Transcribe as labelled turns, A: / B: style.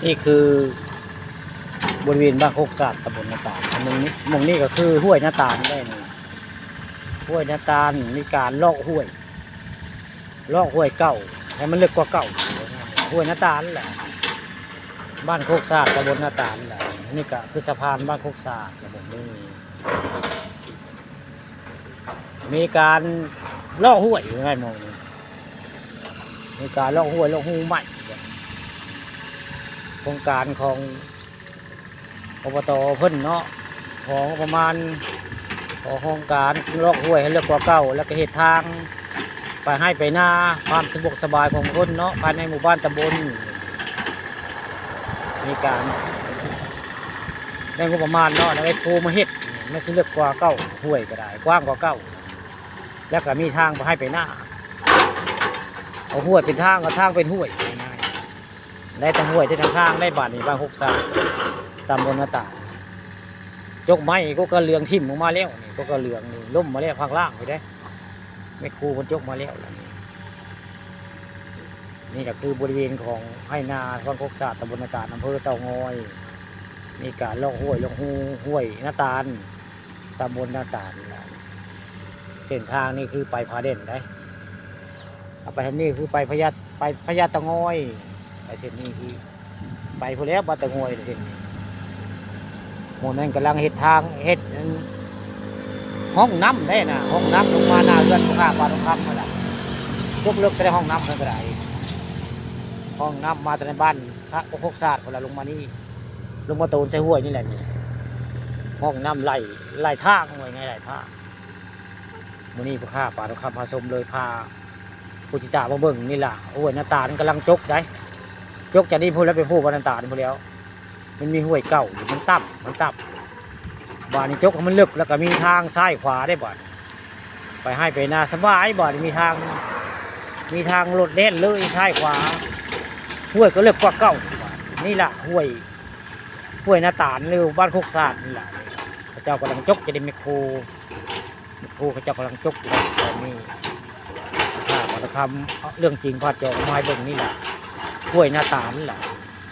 A: นี่คือบริเวณบ้านโคกสาดตำบลนาตาลมุมนี้ก็คือห้วยนาตาลได้นี่ห้วยนาตาลมีการลอกห้วยเก่าให้มันลึกกว่าเก่าห้วยนาตาลแหละบ้านโคกสาดตำบลนาตาลแหละนี่ก็คือสะพานบ้านโคกสาดตำบลนี้มีการลอกห้วยยังไงมองมีการลอกห้วยลอกหูใหม่โครงการของอบต.เพิ่นเนาะของประมาณของโครงการลอกห้วยให้เลือกกว่าเก่าแล้วก็เหตุทางไปให้ไปหน้าความสะดวกสบายของคนเนาะภายในหมู่บ้านตำบลมีการได้งบประมาณเนาะแล้วไอ้ครูมาเฮ็ดไม่ใช่เลือกกว่าเก่าห้วยก็ได้กว้างกว่าเก่าแล้วก็มีทางไปให้ไปหน้าเอาห้วยเป็นทางก็ทางเป็นห้วยง่ายๆได้แต่ห้วยได้ทางได้บ้านนี้บ้านหกสาตำบลนาตาลยกไม้ก็กระเลืองทิ่มออกมาแล้วนี่ก็กระเลืองนี่ล้มมาแล้วข้างล่างไปได้ไม่ครูคนยกมาแล้วนี่ก็คือบริเวณของให้นาบ้านหกสาตำบลนาตาลอำเภอเต่างอยมีการลอกห้วยลงห้วยนาตาลตำบลนาตาลเส้นทางนี่คือไปพาเด่นได้ไปทางนี้คือไปพญาเต่างอยไปเส้นนี้คือไปพอแล้วบ้านเต่างอยเส้นนี้หมู่นั้นกำลังเฮ็ดทางเฮ็ดห้องน้ำได้นะห้องน้ำลงมาหน้าเรือนข้าปลาทองคำมาละยกเลิกแต่ห้องน้ำนั่นก็ได้ห้องน้ำมาแต่ในบ้านพระโคกศาสตร์เวลาลงมานี่ลงมาตูนใส่ห้วยนี่แหละนี่ห้องน้ำไหลทางไว้ไงไหลทางมื้อนี้พระข้าปลาทองคำพาชมเลยพาผู้จิตามาเบิ่งนี่ล่ะห้วยนาตาลกำลังจกได้จกจากนี้พูดแล้วไปพูดว่านาตาลพูดแล้วมันมีห้วยเก่ามันต่ำบ่านี่จกมันลึกแล้วก็มีทางซ้ายขวาได้บ่าไปให้ไปนาสบายบ่านี่มีทางรถเด่นเลยซ้ายขวาห้วยก็ลึกกว่าเก่านี่แหละห้วยนาตาลหรือบ้านโคกศาสตร์นี่แหละพระเจ้ากำลังจกจะได้ไมโครพระเจ้ากำลังจกอยู่ตอนนี้ถ้าพระคำเรื่องจริงพระเจ้าไม้เบิ่งนี่แหละห้วยนาตาลนี่แหละ